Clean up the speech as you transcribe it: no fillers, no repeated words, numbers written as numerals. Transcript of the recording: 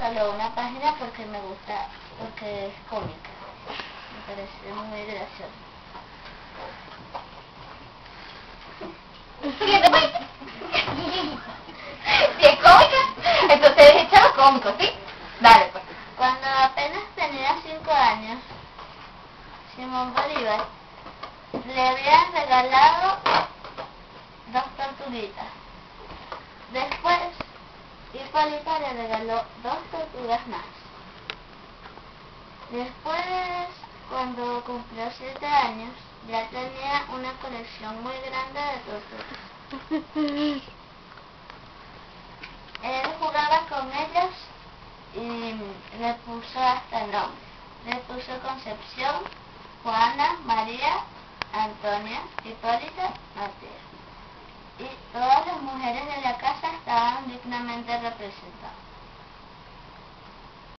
solo una página porque me gusta, porque es cómica. Me parece muy gracioso. Siguiente pues. Si es cómica, entonces es echado cómico, ¿sí? Dale pues. Cuando apenas tenía 5 años, Simón Bolívar le habían regalado 2 tortuguitas. Después, Hipólita le regaló 2 tortugas más. Después, cuando cumplió 7 años, ya tenía una colección muy grande de tortugas. Él jugaba con ellas y le puso hasta nombre. Le puso Concepción, Juana, María, Antonia, Hipólita, María. Y todas las mujeres de la casa estaban dignamente representadas.